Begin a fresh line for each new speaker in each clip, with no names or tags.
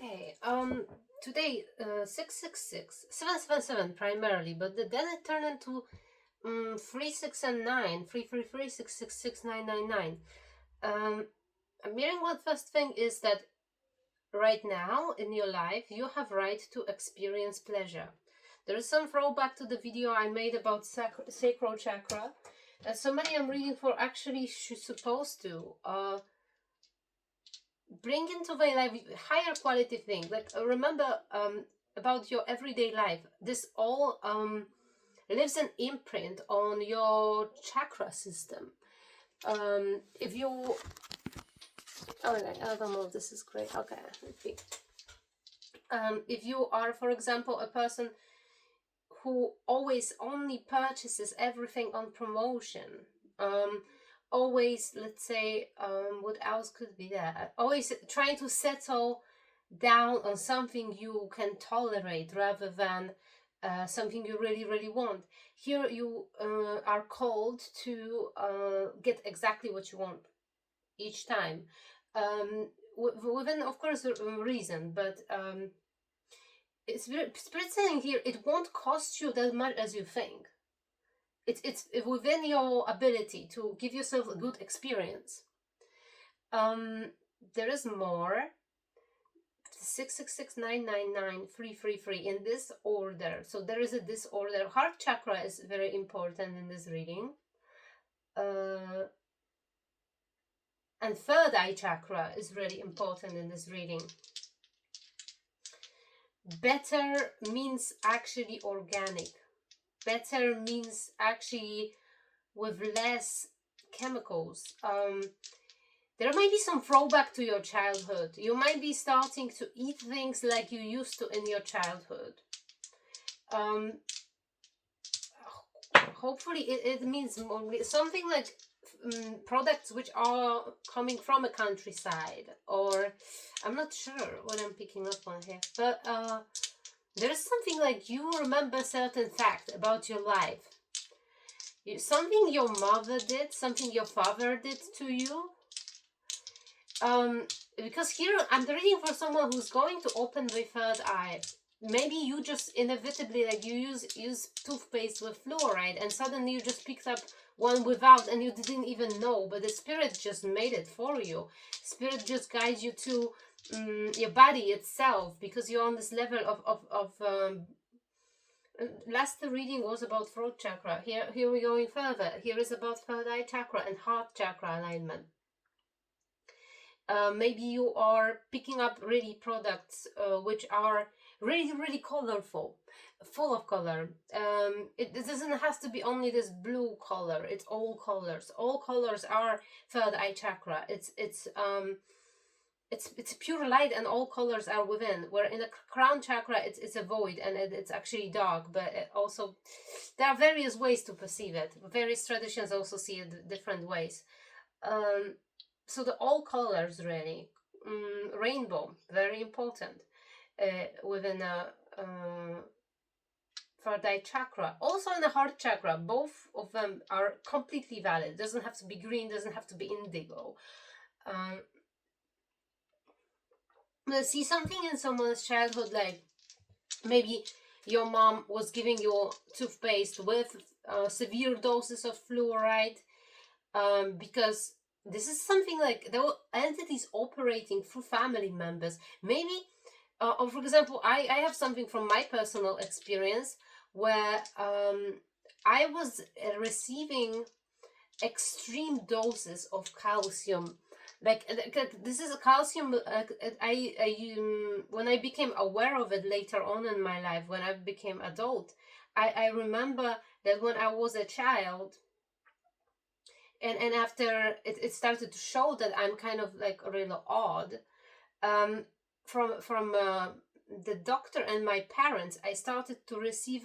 Okay. Today, 666, 777 primarily, but then it turned into 3, 6, and 9, 333, 666, 999. I'm hearing one first thing is that right now in your life, you have right to experience pleasure. There is some throwback to the video I made about sacral chakra. Somebody I'm reading for actually supposed to bring into my life higher quality thing. Like remember about your everyday life. This all leaves an imprint on your chakra system. If you I don't know, this is great. Okay, let's see. If you are, for example, a person who always only purchases everything on promotion, always, let's say, what else could be there? Always trying to settle down on something you can tolerate rather than something you really, really want. Here you are called to get exactly what you want each time. Within, of course, reason, but it's Spirit saying here it won't cost you that much as you think. It's within your ability to give yourself a good experience. There is more. 666 999 333 in this order. So there is a disorder. Heart chakra is very important in this reading. And third eye chakra is really important in this reading. Better means actually organic. Better means actually with less chemicals. There might be some throwback to your childhood. You might be starting to eat things like you used to in your childhood. Hopefully it means more, something like products which are coming from a countryside, or I'm not sure what I'm picking up on here, but there is something like you remember certain fact about your life. Something your mother did, something your father did to you. Because here I'm reading for someone who's going to open the third eye. Maybe you just inevitably, like, you use toothpaste with fluoride and suddenly you just picked up one without and you didn't even know, but the spirit just made it for you. Spirit just guides you to your body itself, because you're on this level of last reading was about throat chakra. Here we're going further. Here is about third eye chakra and heart chakra alignment. Maybe you are picking up really products which are really, really colorful, full of color. It doesn't have to be only this blue color. It's all colors. All colors are third eye chakra. It's pure light, and all colors are within. Where in the crown chakra, it's a void, and it's actually dark. But also, there are various ways to perceive it. Various traditions also see it different ways. So the all colors really. Rainbow, very important within a third eye chakra. Also in the heart chakra, both of them are completely valid. It doesn't have to be green, doesn't have to be indigo. See something in someone's childhood, like maybe your mom was giving you toothpaste with severe doses of fluoride, because this is something like there were entities operating through family members. Maybe, or for example, I have something from my personal experience where I was receiving extreme doses of calcium. Like this is a calcium. When I became aware of it later on in my life, when I became adult, I remember that when I was a child, and after it started to show that I'm kind of like a little odd, from the doctor and my parents, I started to receive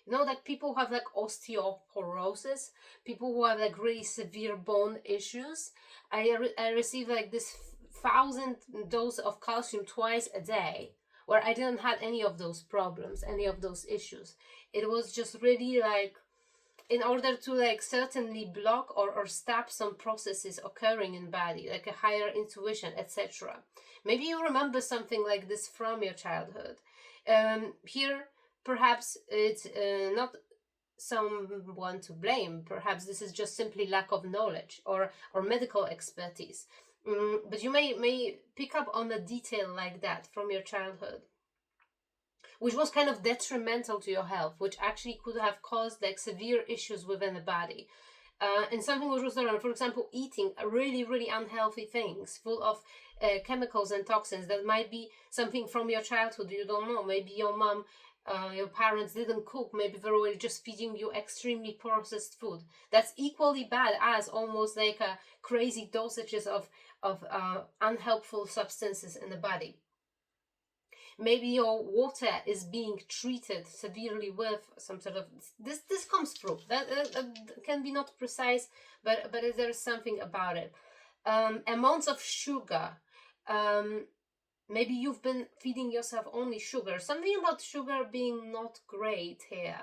like people who have like osteoporosis, people who have like really severe bone issues. I received like this 1,000 dose of calcium twice a day, where I didn't have any of those problems, any of those issues. It was just really like in order to like certainly block or stop some processes occurring in body, like a higher intuition, etc. Maybe you remember something like this from your childhood. Here, perhaps it's not someone to blame. Perhaps this is just simply lack of knowledge or medical expertise. But you may pick up on a detail like that from your childhood, which was kind of detrimental to your health, which actually could have caused like severe issues within the body. And something which was around, for example, eating really, really unhealthy things full of chemicals and toxins. That might be something from your childhood, you don't know. Maybe your mom, your parents didn't cook. Maybe they were just feeding you extremely processed food. That's equally bad as almost like a crazy dosages of unhelpful substances in the body. Maybe your water is being treated severely with some sort of this comes through that can be not precise, but there's something about it. Amounts of sugar, maybe you've been feeding yourself only sugar. Something about sugar being not great here.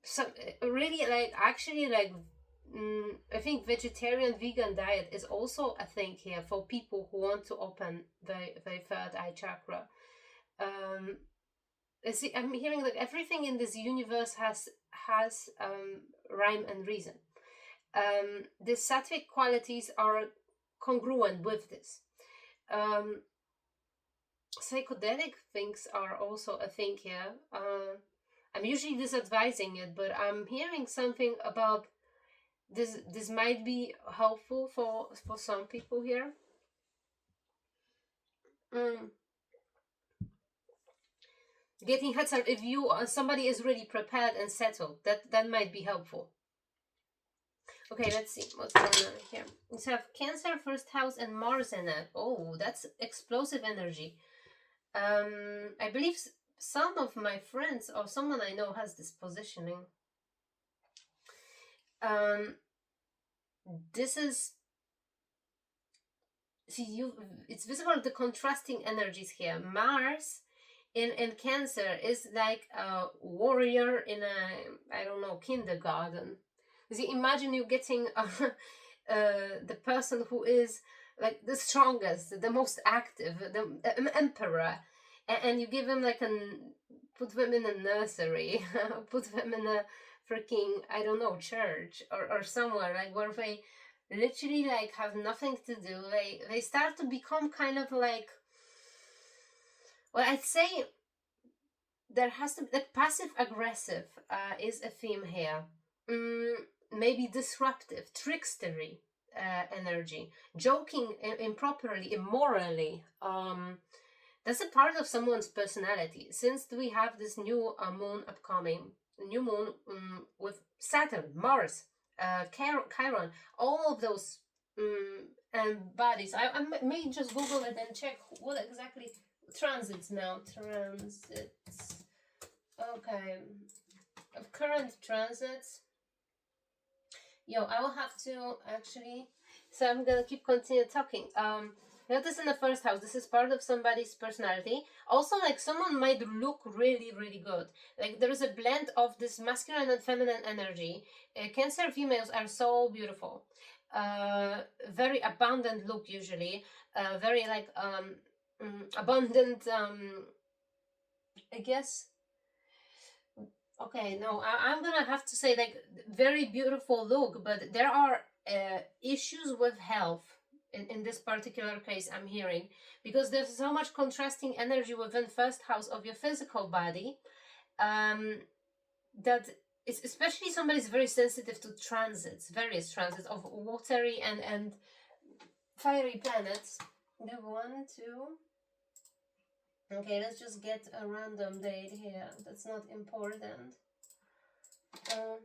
So really, like, actually, like, I think vegetarian vegan diet is also a thing here for people who want to open the third eye chakra. See, I'm hearing like everything in this universe has rhyme and reason. The sattvic qualities are congruent with this. Psychedelic things are also a thing here. I'm usually disadvising it, but I'm hearing something about this might be helpful for some people here. Getting head start, if you somebody is really prepared and settled, that might be helpful. Okay, let's see what's going on here. We have Cancer, first house, and Mars in it. Oh, that's explosive energy. I believe some of my friends or someone I know has this positioning. This is, see, it's visible the contrasting energies here. Mars in Cancer is like a warrior in a, I don't know, kindergarten. See, imagine you getting the person who is like the strongest, the most active, the emperor, and you give him like put them in a nursery, put them in a freaking, I don't know, church or somewhere like where they literally like have nothing to do. They start to become kind of like, well, I'd say there has to be like passive aggressive is a theme here. Maybe disruptive, trickstery energy, joking improperly, immorally. That's a part of someone's personality. Since we have this new moon upcoming, new moon with Saturn, Mars, Chiron, all of those and bodies. I may just Google it and check what exactly transits now. Transits. Okay. Of current transits. Yo, I will have to actually. So I'm gonna continue talking. Notice in the first house, this is part of somebody's personality. Also, like someone might look really, really good. Like there is a blend of this masculine and feminine energy. Cancer females are so beautiful. Very abundant look usually. Very like abundant. I guess. Okay, no, I'm gonna have to say like very beautiful look, but there are issues with health in this particular case I'm hearing, because there's so much contrasting energy within first house of your physical body, that it's, especially somebody's very sensitive to transits, various transits of watery and fiery planets. The 1, 2. Okay, let's just get a random date here. That's not important. Okay.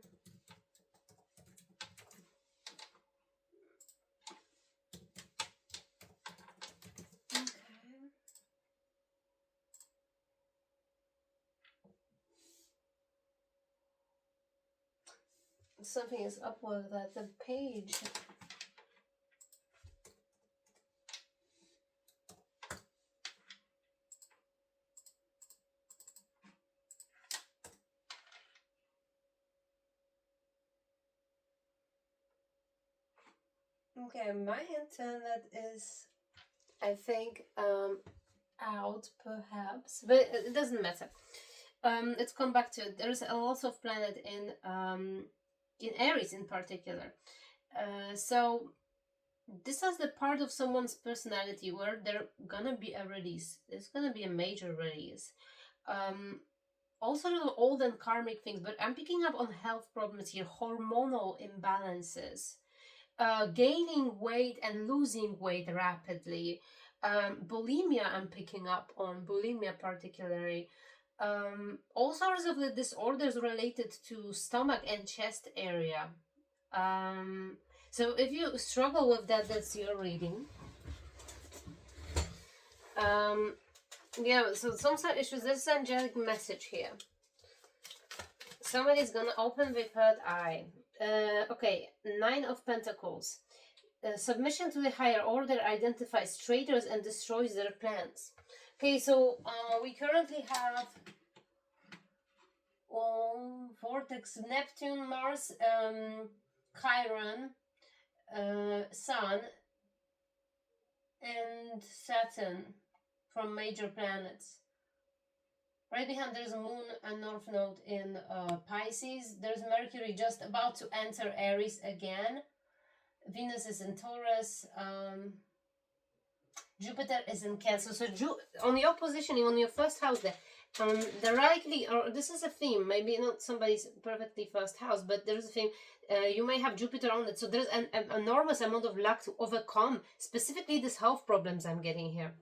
Something is up with that. The page.
Okay, my hint that is,
I think, out perhaps, but it doesn't matter. Let's come back to it. There is a lot of planet in Aries in particular. So this is the part of someone's personality where there gonna be a release. There's gonna be a major release. Also the old and karmic things, but I'm picking up on health problems here, hormonal imbalances, gaining weight and losing weight rapidly. Bulimia, I'm picking up on bulimia particularly. All sorts of the disorders related to stomach and chest area. So if you struggle with that, that's your reading. Yeah, so some side issues. There's an angelic message here. Somebody's gonna open the third eye. Okay, 9 of Pentacles. Submission to the higher order identifies traitors and destroys their plans. Okay, so we currently have Vortex, Neptune, Mars, Chiron, Sun, and Saturn from major planets. Right behind there's a moon and north node in Pisces. There's Mercury just about to enter Aries again. Venus is in Taurus. Jupiter is in Cancer. So on your positioning, on your first house there, the likely, or this is a theme, maybe not somebody's perfectly first house, but there's a theme, you may have Jupiter on it. So there's an enormous amount of luck to overcome, specifically these health problems I'm getting here.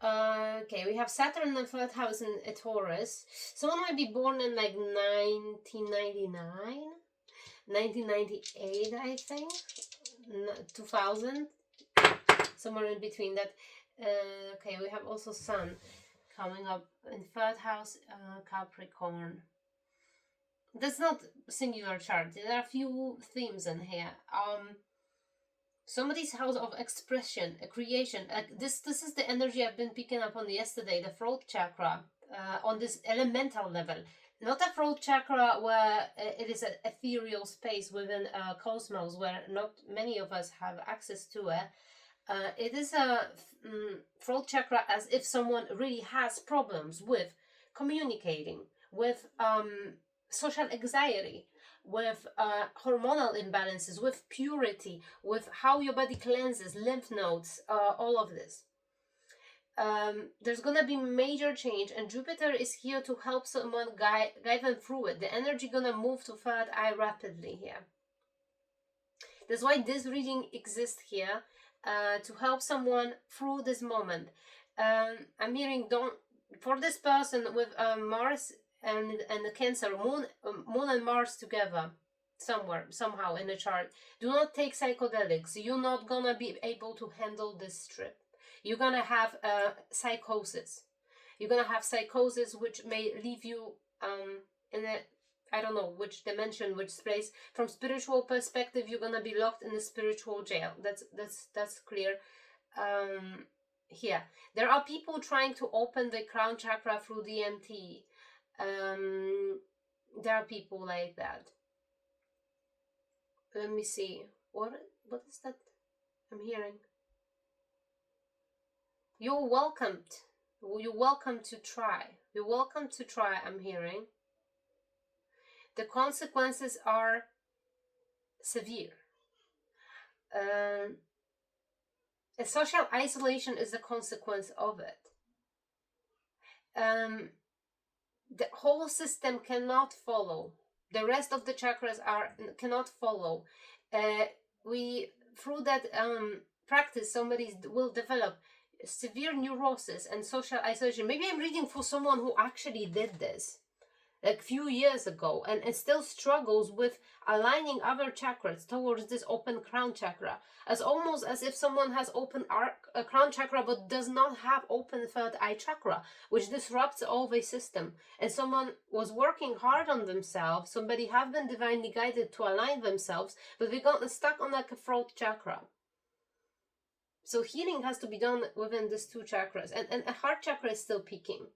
Okay, we have Saturn in the third house in a Taurus. Someone might be born in like 1999, 1998, I think, 2000, somewhere in between that. Okay, we have also Sun coming up in third house, Capricorn. That's not singular chart. There are a few themes in here. Somebody's house of expression, a creation. This is the energy I've been picking up on yesterday, the throat chakra, on this elemental level. Not a throat chakra where it is an ethereal space within cosmos where not many of us have access to it. It is a throat chakra as if someone really has problems with communicating, with social anxiety, with hormonal imbalances, with purity, with how your body cleanses, lymph nodes, all of this. There's gonna be major change, and Jupiter is here to help someone guide them through it. The energy gonna move to third eye rapidly here. That's why this reading exists here, to help someone through this moment. I'm hearing for this person with Mars and the Cancer, moon and Mars together somewhere, somehow in the chart. Do not take psychedelics. You're not gonna be able to handle this trip. You're gonna have psychosis. You're gonna have psychosis which may leave you in a, I don't know which dimension, which place. From spiritual perspective, you're gonna be locked in a spiritual jail. That's clear. Here, there are people trying to open the crown chakra through DMT. There are people like that. Let me see. What is that I'm hearing? You're welcomed. You're welcome to try. You're welcome to try, I'm hearing. The consequences are severe. A social isolation is the consequence of it. The whole system cannot follow. The rest of the chakras cannot follow. Through that practice, somebody will develop severe neurosis and social isolation. Maybe I'm reading for someone who actually did this like few years ago and still struggles with aligning other chakras towards this open crown chakra, as almost as if someone has open crown chakra but does not have open third eye chakra, which disrupts all the system. And someone was working hard on themselves, somebody have been divinely guided to align themselves, but they got stuck on like a throat chakra. So healing has to be done within these two chakras, and a heart chakra is still peaking.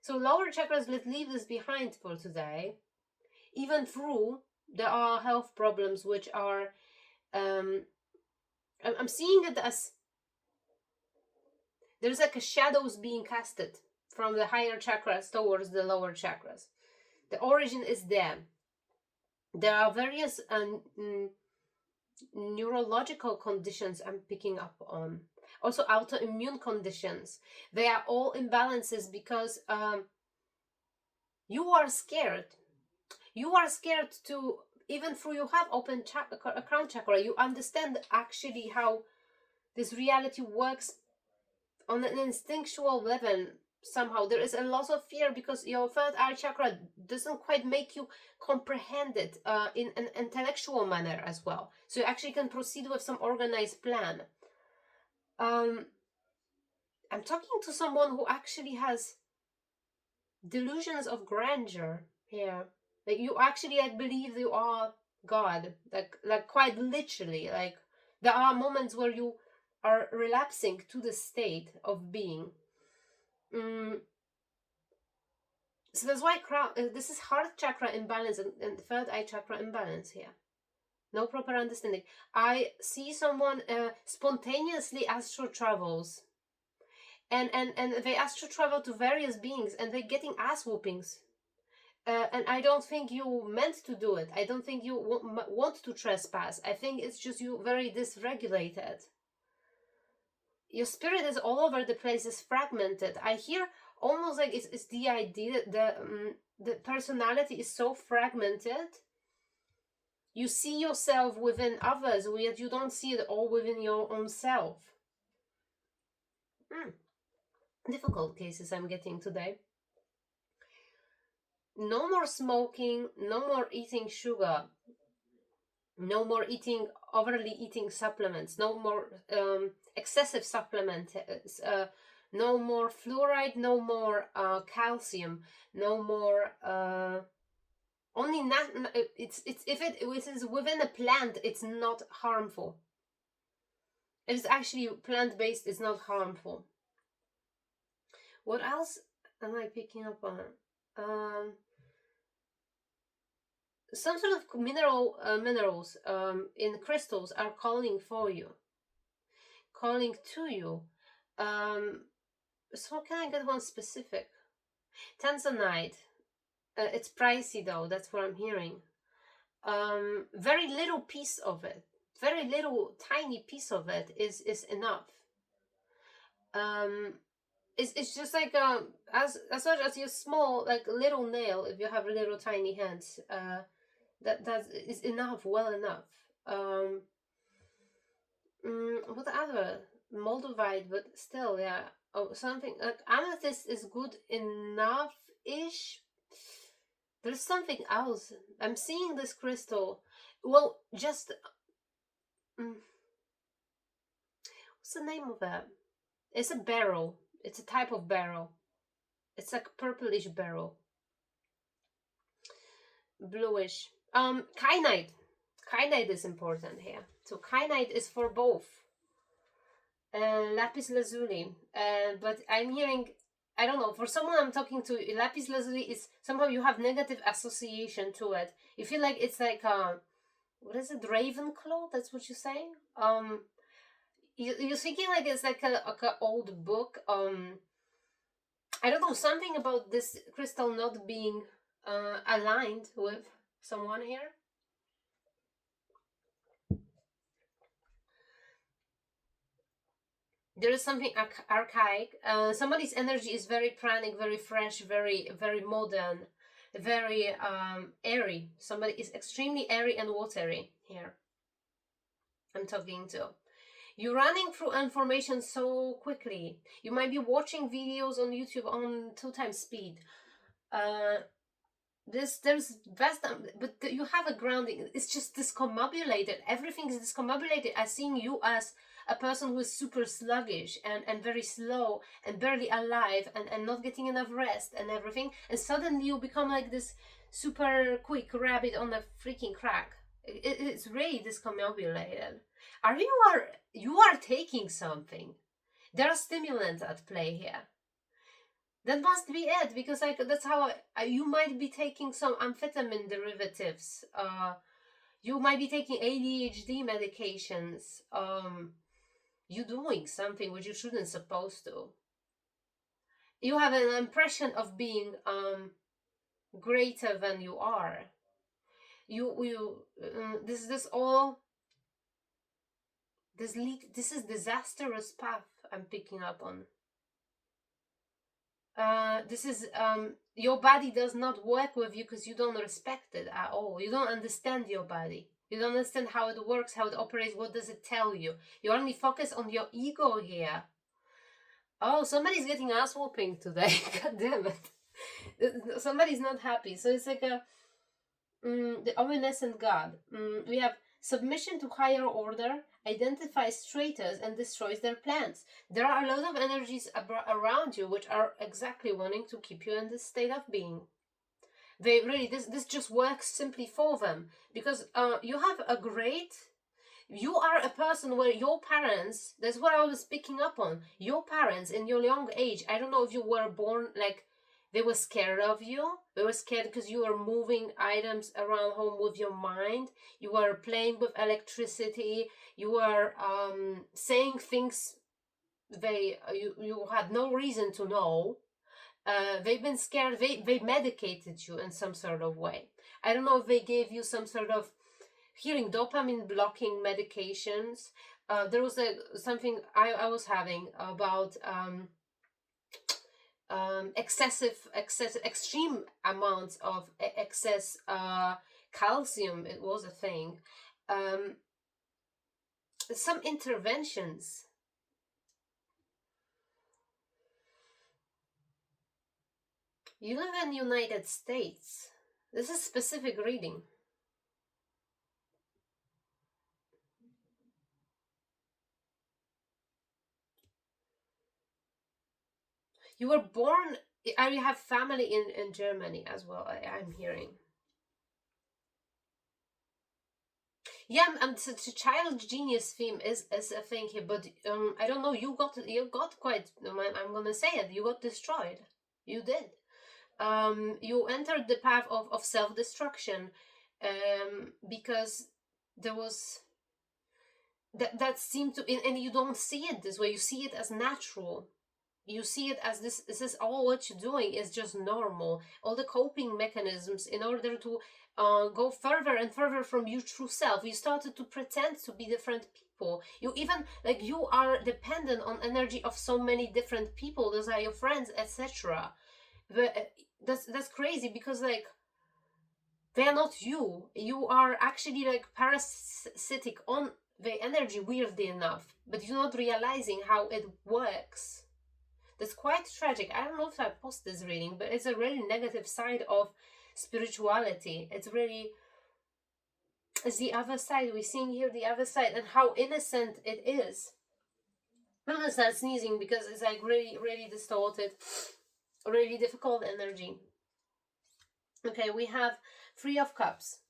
So lower chakras, let's leave this behind for today. Even through, there are health problems which are I'm seeing it as there's like a shadows being casted from the higher chakras towards the lower chakras. The origin is there. There are various neurological conditions I'm picking up on. Also autoimmune conditions. They are all imbalances because you are scared. You are scared to, even though you have open crown chakra, you understand actually how this reality works on an instinctual level. Somehow there is a lot of fear because your third eye chakra doesn't quite make you comprehend it in an intellectual manner as well, so you actually can proceed with some organized plan. I'm talking to someone who actually has delusions of grandeur here. Like you actually like believe you are God, like quite literally. Like there are moments where you are relapsing to the state of being. So that's why this is heart chakra imbalance and third eye chakra imbalance here. No proper understanding. I see someone spontaneously astral travels, and they astral travel to various beings, and they're getting ass whoopings. And I don't think you meant to do it. I don't think you want to trespass. I think it's just you very dysregulated. Your spirit is all over the place, is fragmented. I hear almost like it's the idea that the personality is so fragmented. You see yourself within others, yet you don't see it all within your own self. Difficult cases I'm getting today. No more smoking, no more eating sugar, no more overly eating supplements, no more excessive supplements, no more fluoride, no more calcium, no more only not. It's if it is within a plant, it's not harmful. It is actually plant-based. It's not harmful. What else am I picking up on? Some sort of minerals in crystals are calling for you, calling to you. So can I get one specific? Tanzanite. It's pricey though. That's what I'm hearing. Very little piece of it, very little tiny piece of it is enough. It's just like as much as your small like little nail, if you have little tiny hands, that is enough, well enough. What other moldavite, but still, yeah. Oh, something like amethyst is good enough ish. There's something else. I'm seeing this crystal. Well, just what's the name of that? It's a beryl. It's a type of beryl. It's like purplish beryl. Bluish. Kyanite. Kyanite is important here. So kyanite is for both. Lapis lazuli. But I'm hearing, I don't know, for someone I'm talking to, lapis lazuli is somehow you have negative association to it. You feel like it's like what is it, Ravenclaw? That's what you're saying. You're thinking like it's like a old book. I don't know, something about this crystal not being aligned with someone here. There is something archaic. Somebody's energy is very pranic, very fresh, very modern, very airy. Somebody is extremely airy and watery here. I'm talking to. You're running through information so quickly. You might be watching videos on YouTube on 2x speed. There's vast, but you have a grounding. It's just discombobulated. Everything is discombobulated. I'm seeing you as a person who is super sluggish and very slow and barely alive and not getting enough rest and everything. And suddenly you become like this super quick rabbit on a freaking crack. It's really discombobulated. You are taking something. There are stimulants at play here. That must be it, because like that's how you might be taking some amphetamine derivatives. You might be taking ADHD medications. You're doing something which you shouldn't supposed to. You have an impression of being greater than you are. This all this is disastrous path I'm picking up on. This is your body does not work with you because you don't respect it at all. You don't understand your body. You don't understand how it works, how it operates, what does it tell you. You only focus on your ego here. Oh, somebody's getting ass whooping today. God damn it. Somebody's not happy. So it's like the omniscient God. We have submission to higher order, identifies traitors and destroys their plans. There are a lot of energies around you which are exactly wanting to keep you in this state of being. They really, this just works simply for them because you have a great. You are a person where your parents, that's what I was picking up on. Your parents in your young age, I don't know if you were born like they were scared of you. They were scared because you were moving items around home with your mind. You were playing with electricity. You were saying things you had no reason to know. They've been scared. They medicated you in some sort of way. I don't know if they gave you some sort of hearing dopamine blocking medications. There was something I was having about extreme amounts of excess calcium. It was a thing. Some interventions. You live in the United States. This is specific reading. You were born. I have family in Germany as well. I'm hearing. Yeah, the child genius theme is a thing here, but I don't know. You got quite. I'm gonna say it. You got destroyed. You did. You entered the path of self destruction, because there was that seemed to, and you don't see it this way. You see it as natural. You see it as this is all what you're doing is just normal. All the coping mechanisms in order to go further and further from your true self. You started to pretend to be different people. You even like you are dependent on energy of so many different people. Those are your friends, etc. That's crazy because like they are not you. You are actually like parasitic on the energy, weirdly enough, but you're not realizing how it works. That's quite tragic. I don't know if I post this reading, but it's a really negative side of spirituality. It's the other side. We're seeing here the other side and how innocent it is. I'm gonna start sneezing because it's like really, really distorted, really difficult energy. Okay, we have Three of Cups.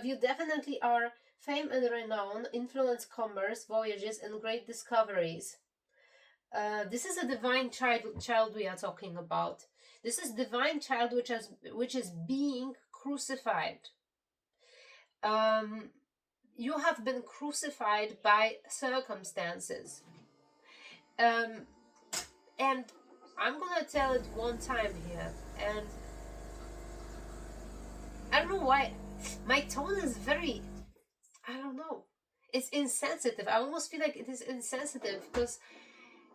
You definitely are fame and renown, influence, commerce, voyages, and great discoveries. This is a divine child we are talking about. This is divine child which is being crucified. You have been crucified by circumstances. And I'm gonna tell it one time here, and I don't know why my tone is very, I don't know, it's insensitive. I almost feel like it is insensitive because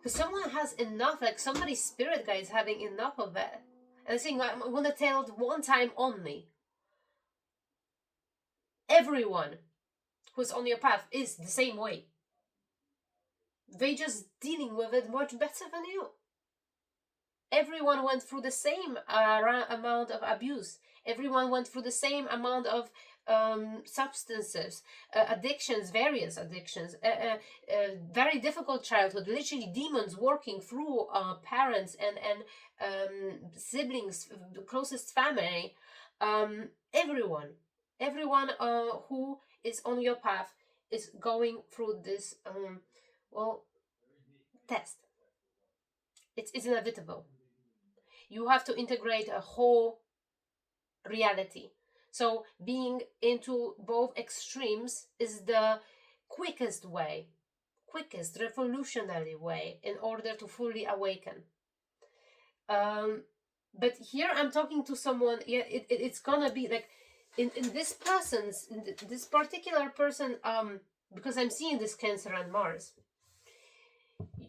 someone has enough, like somebody's spirit guy is having enough of it. And I'm saying, I'm gonna tell it one time only. Everyone who's on your path is the same way. They just dealing with it much better than you. Everyone went through the same amount of abuse. Everyone went through the same amount of substances, addictions, various addictions, very difficult childhood, literally demons working through parents and siblings, the closest family, everyone who is on your path is going through this test. It's inevitable. You have to integrate a whole reality. So being into both extremes is the quickest way, quickest revolutionary way in order to fully awaken. But here I'm talking to someone, yeah, it's gonna be like in this person's, this particular person, because I'm seeing this Cancer and Mars.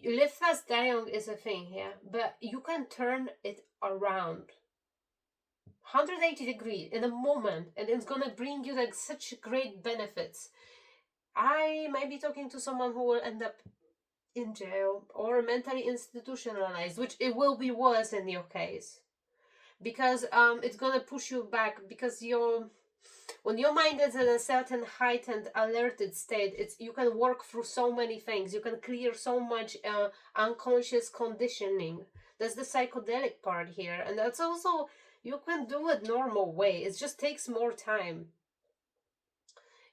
Live fast, die young is a thing here, but you can turn it around 180 degrees in a moment, and it's gonna bring you like such great benefits. I might be talking to someone who will end up in jail or mentally institutionalized, which it will be worse in your case, because it's gonna push you back, because when your mind is in a certain heightened alerted state, it's you can work through so many things, you can clear so much unconscious conditioning. That's the psychedelic part here, and that's also, you can do it normal way, it just takes more time,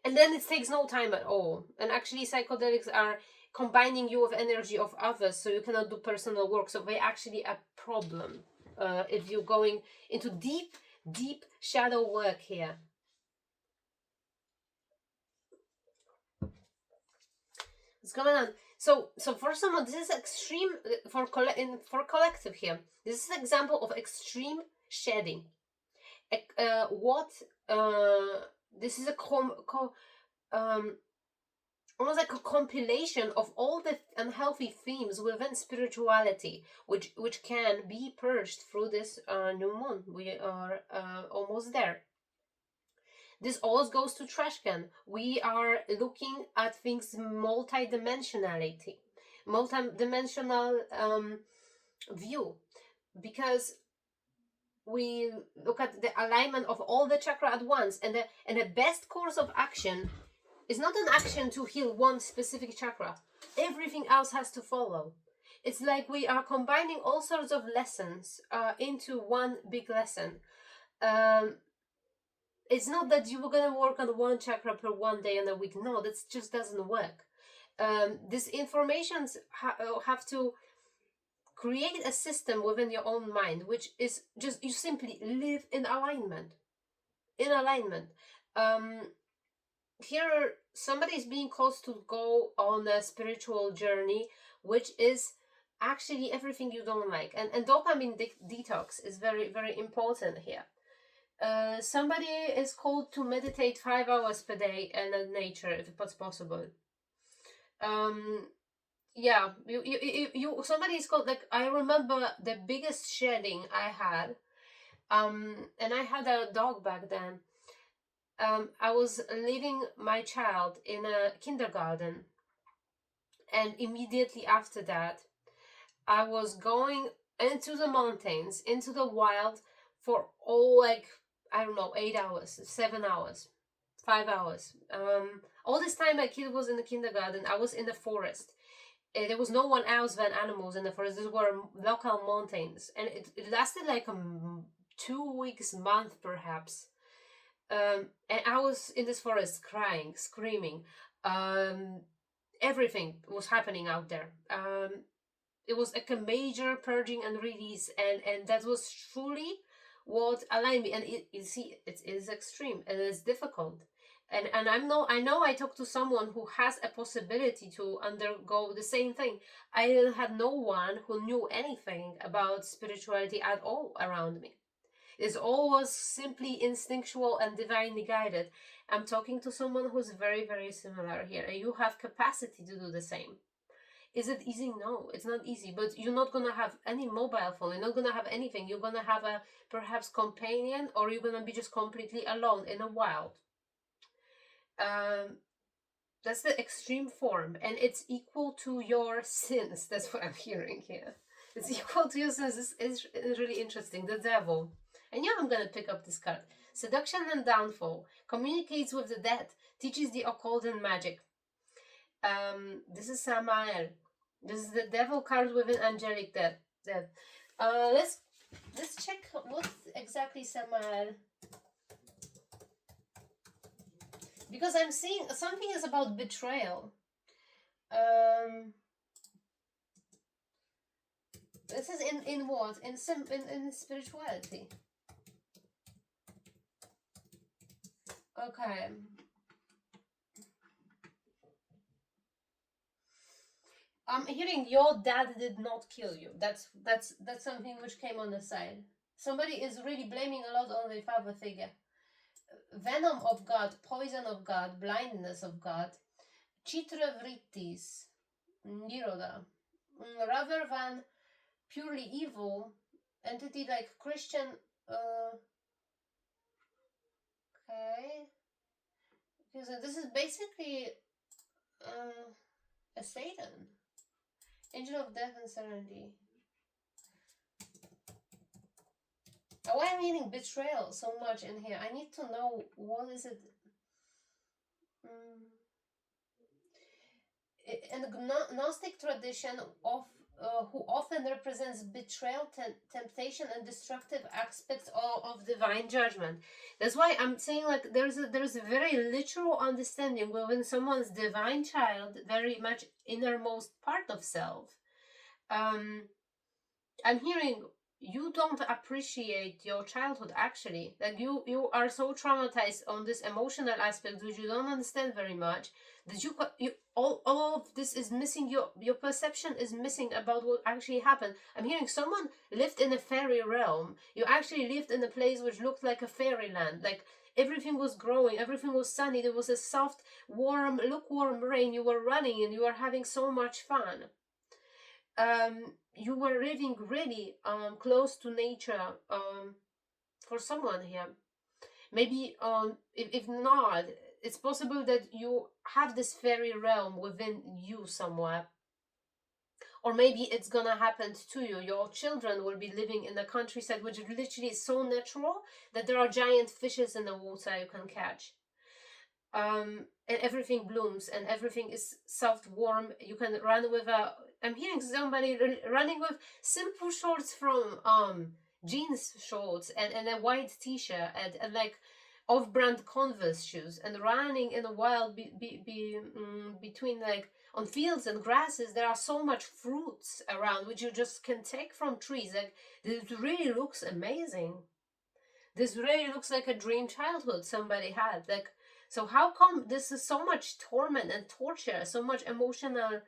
and then it takes no time at all. And actually psychedelics are combining you with energy of others, so you cannot do personal work, so they're actually a problem if you're going into deep shadow work here. What's going on? So for someone, this is extreme, for collective here. This is an example of extreme shedding. What this is a almost like a compilation of all the unhealthy themes within spirituality, which can be purged through this new moon. We are almost there. This always goes to trash can. We are looking at things multi-dimensionality, multi-dimensional view, because we look at the alignment of all the chakra at once, and the best course of action is not an action to heal one specific chakra. Everything else has to follow. It's like we are combining all sorts of lessons into one big lesson. It's not that you were gonna work on one chakra per one day in a week. No, that just doesn't work. These informations have to create a system within your own mind, which is just, you simply live in alignment. In alignment. Here, somebody is being caused to go on a spiritual journey, which is actually everything you don't like. And dopamine detox is very, very important here. Somebody is called to meditate 5 hours per day in nature, if it's possible. Yeah, somebody is called, like, I remember the biggest shedding I had, and I had a dog back then. I was leaving my child in a kindergarten, and immediately after that, I was going into the mountains, into the wild, for all, like, I don't know, 8 hours, 7 hours, 5 hours. All this time my kid was in the kindergarten, I was in the forest. There was no one else than animals in the forest. These were local mountains, and it lasted like 2 weeks, month perhaps. And I was in this forest crying, screaming. Everything was happening out there. It was like a major purging and release, and that was truly what aligned me. And you see, it is extreme and it's difficult. And I know I talked to someone who has a possibility to undergo the same thing. I had no one who knew anything about spirituality at all around me. It's always simply instinctual and divinely guided. I'm talking to someone who's very, very similar here, and you have capacity to do the same. Is it easy? No, it's not easy, but you're not gonna have any mobile phone, you're not gonna have anything. You're gonna have a perhaps companion, or you're gonna be just completely alone in the wild. That's the extreme form, and it's equal to your sins. That's what I'm hearing here. It's equal to your sins. This is really interesting. The devil. I knew I'm gonna pick up this card. Seduction and downfall. Communicates with the dead. Teaches the occult and magic. This is Samael. This is the devil card with an angelic death. Let's check what exactly Samael. Because I'm seeing something is about betrayal. This is in what? In spirituality. Okay. I'm hearing your dad did not kill you. That's something which came on the side. Somebody is really blaming a lot on the father figure. Venom of God, poison of God, blindness of God, chitra vrittis, niroda. Rather than purely evil entity like Christian. Okay, because this is basically a Satan, angel of death and serenity. Why am I meaning betrayal so much in here? I need to know what is it. In the Gnostic tradition of who often represents betrayal, temptation, and destructive aspects of divine judgment. That's why I'm saying like there's a very literal understanding within someone's divine child, very much innermost part of self. I'm hearing you don't appreciate your childhood actually. Like you are so traumatized on this emotional aspect which you don't understand very much that you all of this is missing. Your perception is missing about what actually happened. I'm hearing someone lived in a fairy realm. You actually lived in a place which looked like a fairyland. Like everything was growing, everything was sunny, there was a soft, warm, lukewarm rain. You were running and you were having so much fun. You were living really close to nature for someone here. Maybe if not, it's possible that you have this fairy realm within you somewhere. Or maybe it's gonna happen to you. Your children will be living in the countryside, which literally is so natural that there are giant fishes in the water you can catch. And everything blooms and everything is soft, warm. You can run with a. I'm hearing somebody running with simple shorts from jeans shorts and a white t-shirt and like off-brand Converse shoes and running in a wild between like on fields and grasses. There are so much fruits around which you just can take from trees. Like this really looks amazing. This really looks like a dream childhood somebody had. Like, so how come this is so much torment and torture, so much emotional?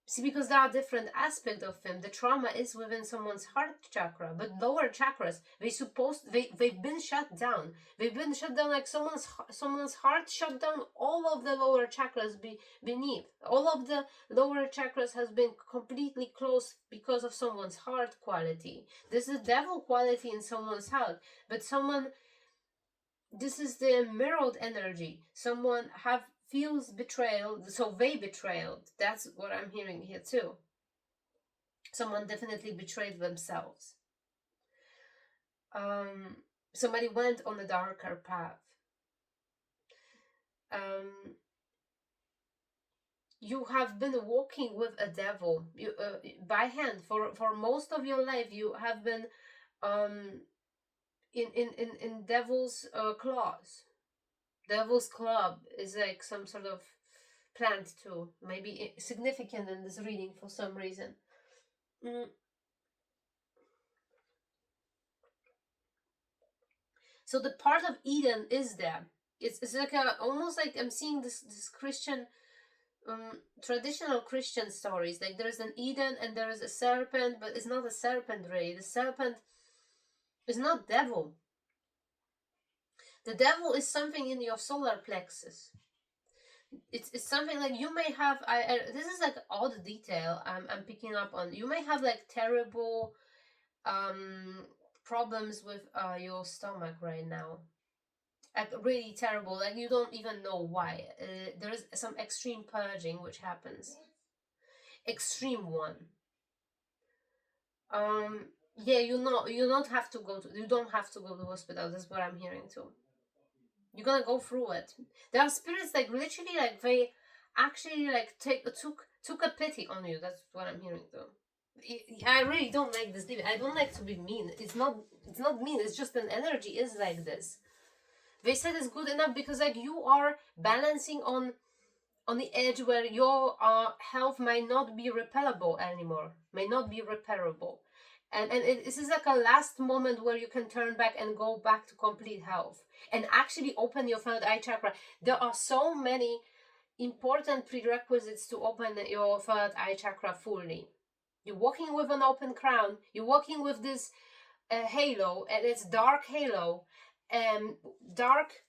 See, because there are different aspects of him. The trauma is within someone's heart chakra, but lower chakras, they've been shut down. They've been shut down like someone's heart shut down. All of the lower chakras beneath. All of the lower chakras has been completely closed because of someone's heart quality. This is devil quality in someone's heart, but this is the mirrored energy. Someone feels betrayal, so they betrayed. That's what I'm hearing here too. Someone definitely betrayed themselves. Somebody went on a darker path. You have been walking with a devil by hand for most of your life. You have been in devil's claws. Devil's club is like some sort of plant too, maybe significant in this reading for some reason. So the part of Eden is there. It's like almost like I'm seeing this Christian traditional Christian stories. Like there's an Eden and there is a serpent, but it's not a serpent really. The serpent is not devil. The devil is something in your solar plexus. It's something like you may have. This is like odd detail I'm picking up on. You may have like terrible problems with your stomach right now. Like really terrible. Like you don't even know why. There is some extreme purging which happens. Extreme one. Yeah, you don't have to go to hospital. That's what I'm hearing too. You're gonna go through it. There are spirits like literally like they actually like took a pity on you. That's what I'm hearing too. I really don't like this. I don't like to be mean. It's not mean. It's just an energy is like this. They said it's good enough because like you are balancing on the edge where your health might not be repellable anymore, may not be repairable, This is like a last moment where you can turn back and go back to complete health and actually open your third eye chakra. There are so many important prerequisites to open your third eye chakra fully. You're walking with an open crown. You're walking with this halo, and it's dark halo, and dark,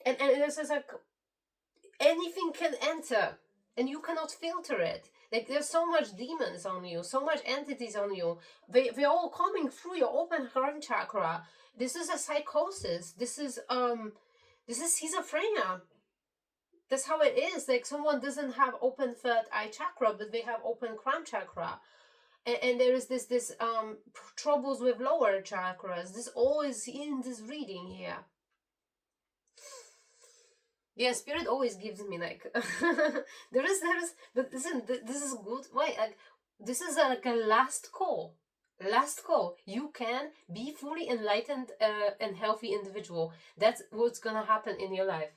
and this is like anything can enter, and you cannot filter it. Like there's so much demons on you, so much entities on you. They're all coming through your open heart chakra. This is a psychosis. This is schizophrenia. That's how it is. Like someone doesn't have open third eye chakra, but they have open crown chakra. And there is this troubles with lower chakras. This all is in this reading here. Yeah, spirit always gives me like there is but listen, this is good. Wait, like this is like a last call. Last call. You can be fully enlightened and healthy individual. That's what's gonna happen in your life.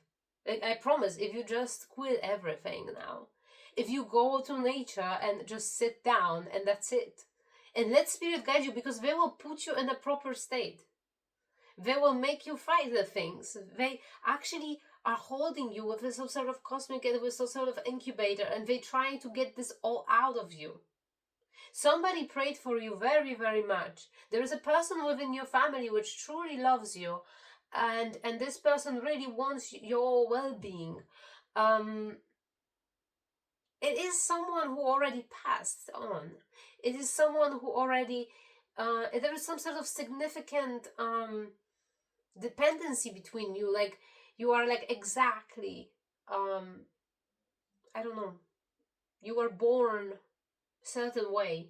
Like, I promise, if you just quit everything now, if you go to nature and just sit down and that's it, and let spirit guide you, because they will put you in a proper state. They will make you fight the things. They actually are holding you with some sort of cosmic and with some sort of incubator, and they're trying to get this all out of you. Somebody prayed for you very, very much. There is a person within your family which truly loves you, and this person really wants your well-being. It is someone who already passed on. It is someone who already there is some sort of significant dependency between you. Like you are like exactly I don't know, you were born certain way,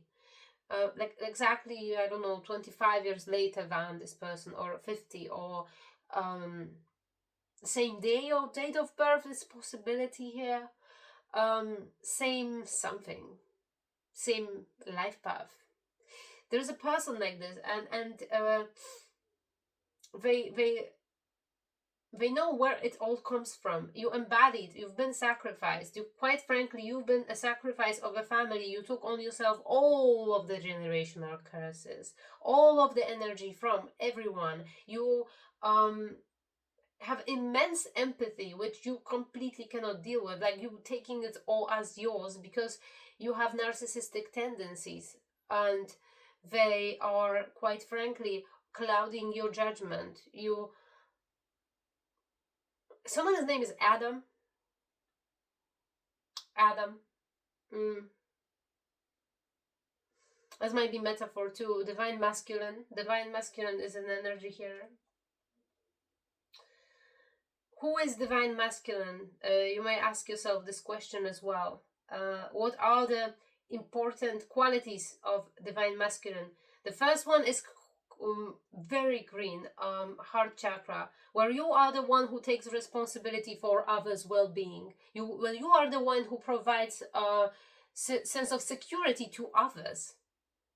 like exactly, I don't know, 25 years later than this person, or 50, or same day or date of birth is possibility here, same something, same life path. There's a person like this, and they know where it all comes from. You embodied, you've been sacrificed. You, quite frankly, you've been a sacrifice of a family. You took on yourself all of the generational curses, all of the energy from everyone. You have immense empathy, which you completely cannot deal with. Like you taking it all as yours because you have narcissistic tendencies, and they are, quite frankly, clouding your judgment. Someone's name is Adam. Adam. Mm. That might be metaphor too. Divine masculine. Divine masculine is an energy here. Who is divine masculine? You may ask yourself this question as well. What are the important qualities of divine masculine? The first one is very green, heart chakra, where you are the one who takes responsibility for others' well-being. You are the one who provides a sense of security to others.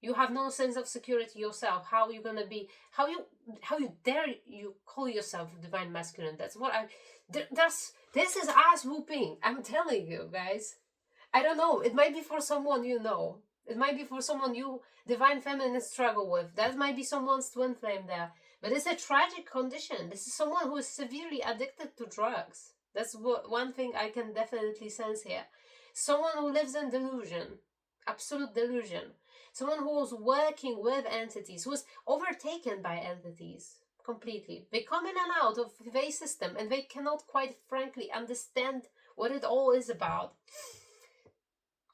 You have no sense of security yourself. How are you gonna be? How you dare you call yourself divine masculine? That's what I. This is ass whooping. I'm telling you guys. I don't know. It might be for someone you know. It might be for someone you divine feminine struggle with. That might be someone's twin flame there. But it's a tragic condition. This is someone who is severely addicted to drugs. That's one thing I can definitely sense here. Someone who lives in delusion, absolute delusion. Someone who's working with entities, who's overtaken by entities completely. They come in and out of their system, and they cannot, quite frankly, understand what it all is about.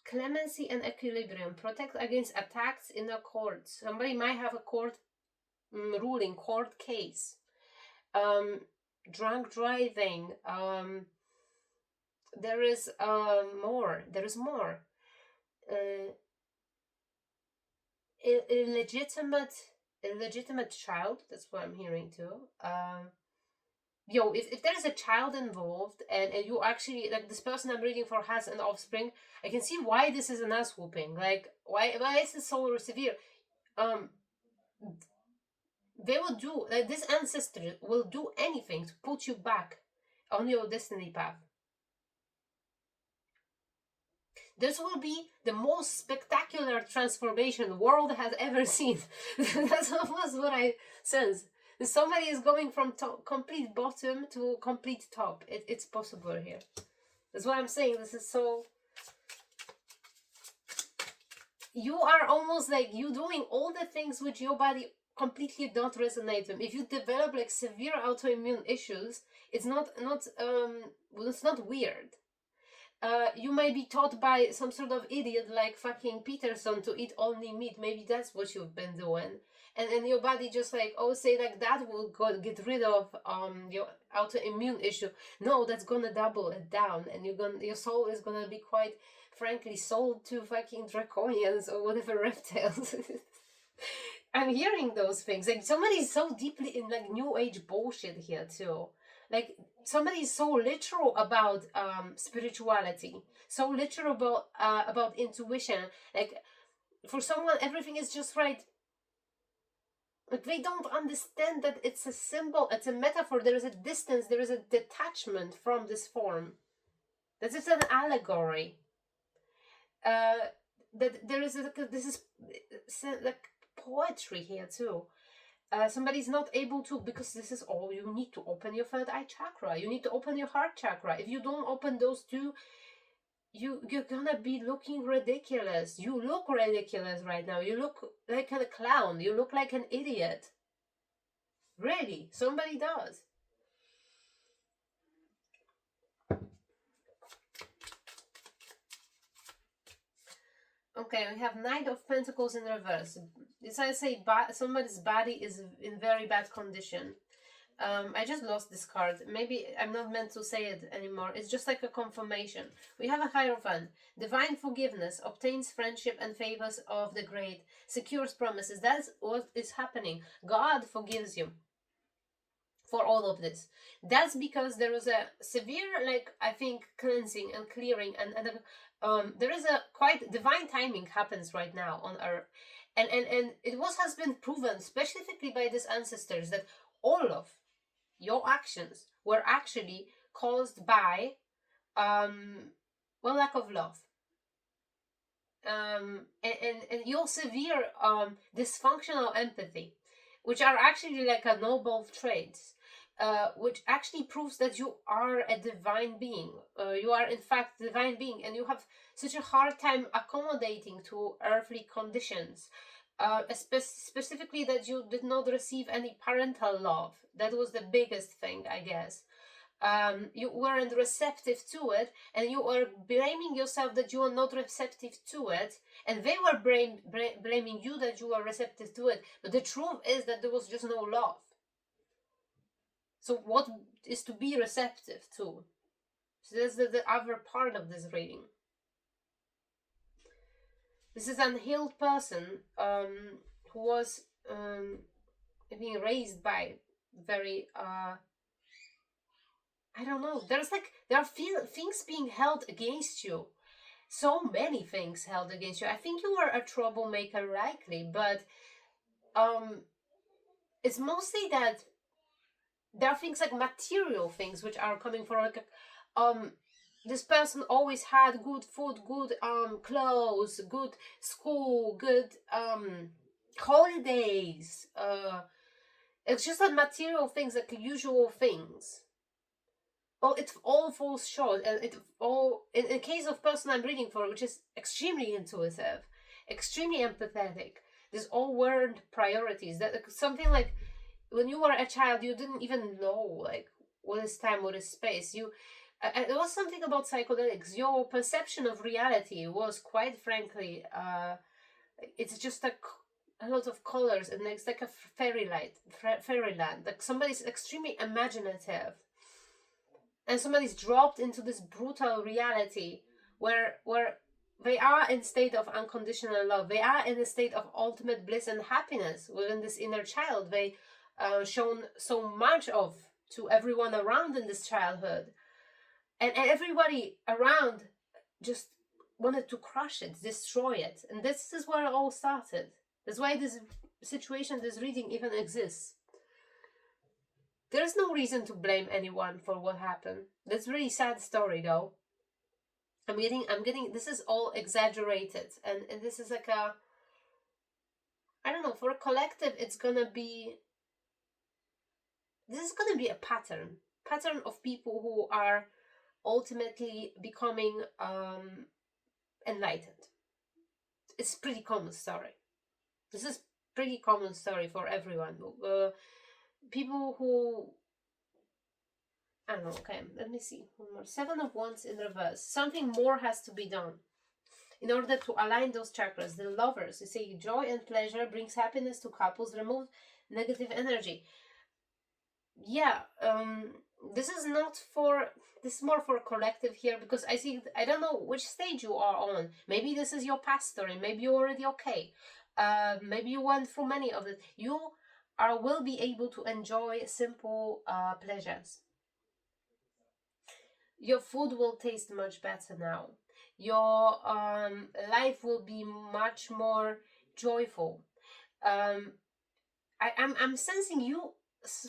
Clemency and equilibrium. Protect against attacks in a court. Somebody might have a court ruling, court case. Drunk driving. There is more. There is more. Illegitimate child. That's what I'm hearing too. If there's a child involved, and you actually, like, this person I'm reading for has an offspring, I can see why this is an ass whooping. Like, why is this so severe? They will do, like, this ancestor will do anything to put you back on your destiny path. this will be the most spectacular transformation the world has ever seen. That's almost what I sense. Somebody is going from complete bottom to complete top. It's possible here. That's what I'm saying. This is so... You are almost like you doing all the things which your body completely don't resonate with. If you develop like severe autoimmune issues, it's not weird. You may be taught by some sort of idiot like fucking Peterson to eat only meat. Maybe that's what you've been doing. And your body just like, oh, say like that will get rid of your autoimmune issue. No, that's gonna double it down, and your soul is gonna be quite frankly sold to fucking draconians or whatever reptiles. I'm hearing those things. Like somebody's so deeply in like new age bullshit here too. Like somebody's so literal about spirituality, so literal about intuition. Like for someone everything is just right. Like they don't understand that it's a symbol, it's a metaphor, there is a distance, there is a detachment from this form. That is an allegory. That there is this is like poetry here too. Somebody's not able to, because this is all you need to open your third eye chakra. You need to open your heart chakra. If you don't open those two, you're gonna be looking ridiculous. You look ridiculous right now. You look like a clown. You look like an idiot. Really, somebody does. Okay, we have Knight of Pentacles in reverse. As I say, somebody's body is in very bad condition. I just lost this card. Maybe I'm not meant to say it anymore. It's just like a confirmation. We have a Hierophant. Divine forgiveness obtains friendship and favors of the great. Secures promises. That's what is happening. God forgives you for all of this. That's because there was a severe, like, I think, cleansing and clearing, and there is a quite divine timing happens right now on Earth. And it has been proven, specifically by these ancestors, that all of your actions were actually caused by lack of love, and your severe dysfunctional empathy, which are actually like a noble traits, which actually proves that you are a divine being. You are in fact a divine being, and you have such a hard time accommodating to earthly conditions. Specifically that you did not receive any parental love. That was the biggest thing, I guess. You weren't receptive to it, and you were blaming yourself that you are not receptive to it, and they were blaming you that you are receptive to it. But the truth is that there was just no love. So what is to be receptive to? So that's the other part of this reading. This is an unhealed person who was being raised by very I don't know. There are things being held against you. So many things held against you. I think you were a troublemaker, likely, but it's mostly that there are things like material things which are coming for like this person always had good food, good clothes, good school, good holidays. It's just like material things, like usual things. Well, it all falls short, and it all in case of person I'm reading for, which is extremely intuitive, extremely empathetic. These all weren't priorities. That something like when you were a child, you didn't even know like what is time, what is space. It was something about psychedelics. Your perception of reality was quite frankly, it's just like a lot of colors, and it's like a fairyland. Like somebody's extremely imaginative, and somebody's dropped into this brutal reality where they are in state of unconditional love. They are in a state of ultimate bliss and happiness within this inner child. They shown so much of to everyone around in this childhood. And everybody around just wanted to crush it, destroy it. And this is where it all started. That's why this situation, this reading even exists. There's no reason to blame anyone for what happened. That's a really sad story though. I'm getting, this is all exaggerated, and this is like a, I don't know, for a collective, it's gonna be, this is gonna be a pattern of people who are ultimately becoming enlightened. It's pretty common story. This is pretty common story for everyone. People who, I don't know. Okay, let me see. One more. Seven of Wands in reverse. Something more has to be done in order to align those chakras. The Lovers, you say joy and pleasure brings happiness to couples. Remove negative energy. Yeah. This is not for. This is more for a collective here, because I see. I don't know which stage you are on. Maybe this is your past story. Maybe you're already okay. Maybe you went through many of it. You will be able to enjoy simple pleasures. Your food will taste much better now. Your life will be much more joyful. um I'm sensing you,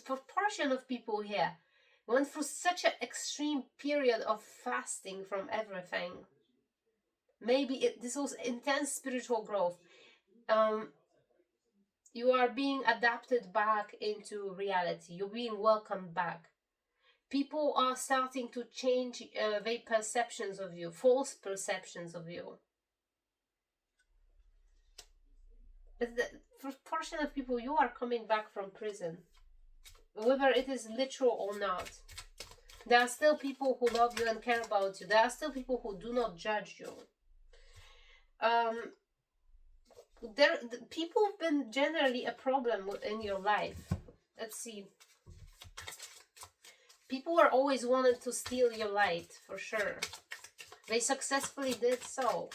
for portion of people here, went through such an extreme period of fasting from everything. Maybe this was intense spiritual growth. um you are being adapted back into reality. You're being welcomed back. People are starting to change their perceptions of you, false perceptions of you. For portion of people, you are coming back from prison, whether it is literal or not. There are still people who love you and care about you. There are still people who do not judge you. People have been generally a problem in your life. Let's see. People are always wanted to steal your light, for sure. They successfully did so.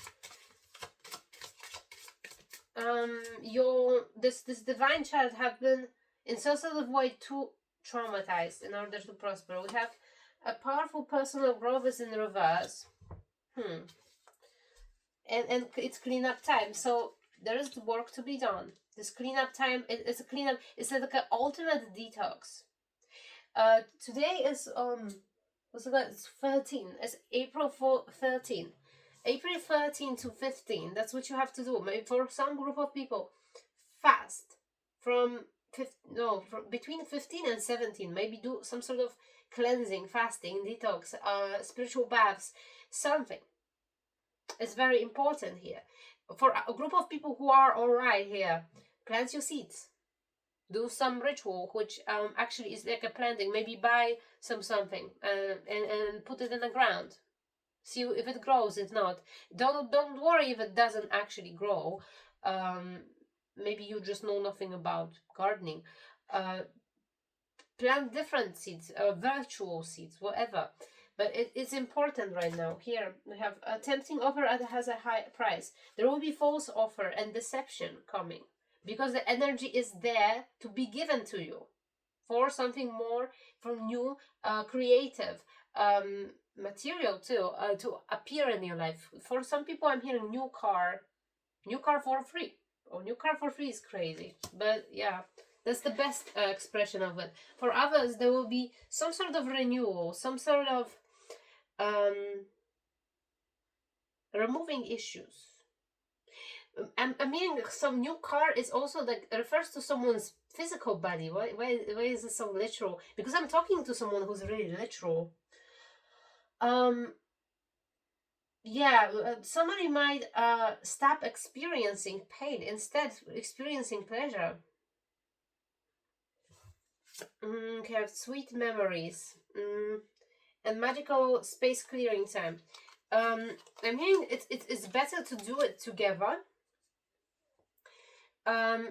This divine child have been in some sort of way too traumatized in order to prosper. We have a powerful personal growth is in reverse. And it's cleanup time. So there is work to be done. This cleanup time, it's a cleanup. It's like an ultimate detox. Today is what's it called? It's 13. It's April 13. April 13 to 15. That's what you have to do. Maybe for some group of people, fast from between 15 and 17. Maybe do some sort of cleansing, fasting, detox, spiritual baths, something. It's very important here. For a group of people who are alright here, plant your seeds. Do some ritual, which actually is like a planting. Maybe buy something and put it in the ground. See if it grows. If not, don't worry if it doesn't actually grow. Maybe you just know nothing about gardening. Plant different seeds, virtual seeds, whatever. But it's important right now. Here we have a tempting offer that has a high price. There will be false offer and deception coming, because the energy is there to be given to you for something more, from new, creative, material too, to appear in your life. For some people, I'm hearing new car for free. Oh, new car for free is crazy, but yeah, that's the best expression of it. For others, there will be some sort of renewal, some sort of removing issues. I mean, some new car is also like refers to someone's physical body. Why is it so literal? Because I'm talking to someone who's really literal. Yeah, somebody might stop experiencing pain, instead experiencing pleasure. Okay, sweet memories. And magical space clearing time. I mean, it's better to do it together.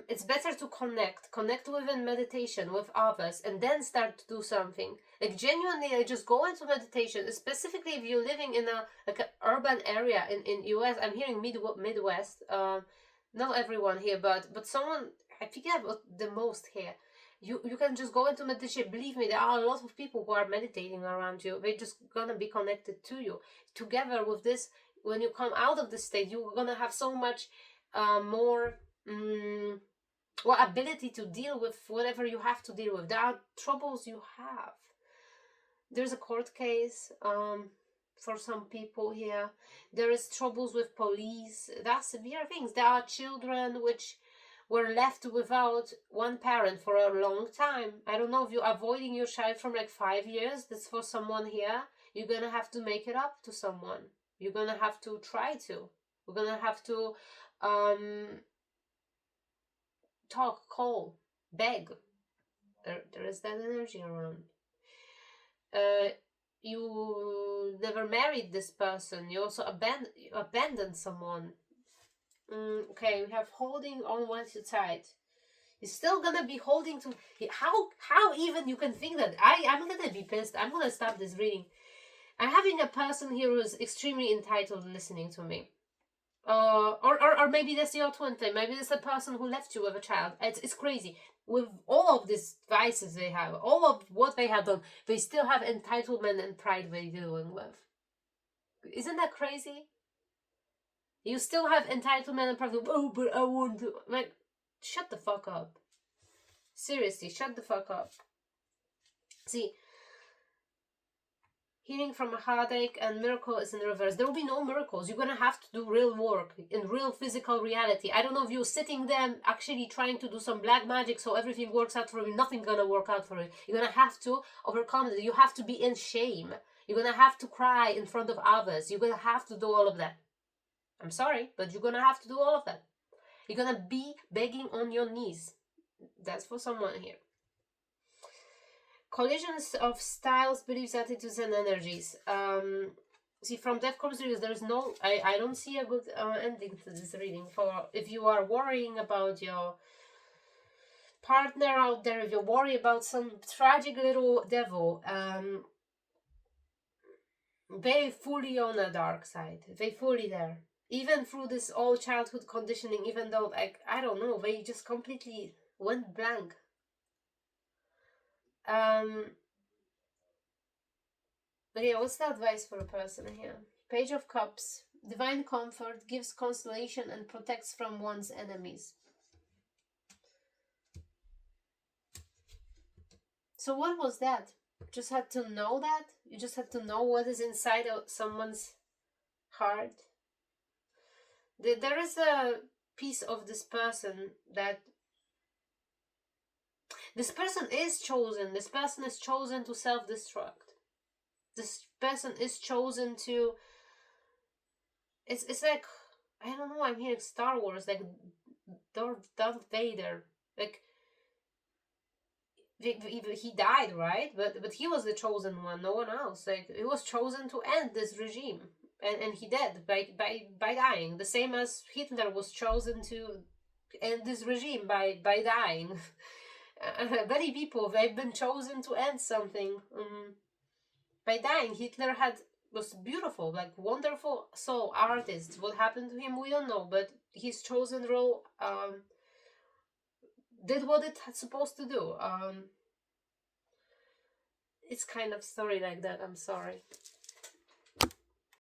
It's better to connect within meditation with others, and then start to do something. Like genuinely, like just go into meditation. Specifically, if you're living in a like an urban area in US. I'm hearing Midwest. Not everyone here, but someone I pick up the most here. You can just go into meditation. Believe me, there are a lot of people who are meditating around you. They're just gonna be connected to you. Together with this, when you come out of the state, you're gonna have so much more ability to deal with whatever you have to deal with. There are troubles you have. There's a court case. for some people here. There is troubles with police. That's severe things. There are children which were left without one parent for a long time. I don't know if you're avoiding your child from like 5 years. That's for someone here. You're gonna have to make it up to someone. You're gonna have to try to. We're gonna have to talk, call, beg. There is that energy around. You never married this person. You also abandoned someone. Okay, we have holding on once you're tight. You're still gonna be holding to. How even you can think that? I'm gonna be pissed. I'm gonna stop this reading. I'm having a person here who is extremely entitled listening to me. Or maybe that's your twin flame. Maybe that's a person who left you with a child. It's crazy. With all of these vices they have, all of what they have done, they still have entitlement and pride they're dealing with. Isn't that crazy? You still have entitlement and pride. Oh, but I want to. Like, shut the fuck up. Seriously, shut the fuck up. See, healing from a heartache and miracle is in reverse. There will be no miracles. You're gonna have to do real work in real physical reality. I don't know if you're sitting there actually trying to do some black magic so everything works out for you. Nothing's gonna work out for you. You're gonna have to overcome it. You have to be in shame. You're gonna have to cry in front of others. You're gonna have to do all of that. I'm sorry, but you're gonna have to do all of that. You're gonna be begging on your knees. That's for someone here. Collisions of styles, beliefs, attitudes, and energies. See, from Death Corps Readings, there is no. I don't see a good ending to this reading. For if you are worrying about your partner out there, if you worry about some tragic little devil, they fully on a dark side. They fully there. Even through this all childhood conditioning, even though, like, I don't know, they just completely went blank. But yeah, what's the advice for a person here? Page of Cups. Divine comfort gives consolation and protects from one's enemies. So what was that? Just had to know that? You just had to know what is inside of someone's heart? There is a piece of this person that this person is chosen. This person is chosen to self-destruct. This person is chosen to. It's like, I don't know. I'm hearing Star Wars, like Darth Vader. Like he died, right? But he was the chosen one. No one else. Like, he was chosen to end this regime, and he did by dying. The same as Hitler was chosen to end this regime by dying. Many people, they've been chosen to end something by dying. Hitler was beautiful, like wonderful soul artist. What happened to him, we don't know, but his chosen role did what it had supposed to do. It's kind of story like that. I'm sorry.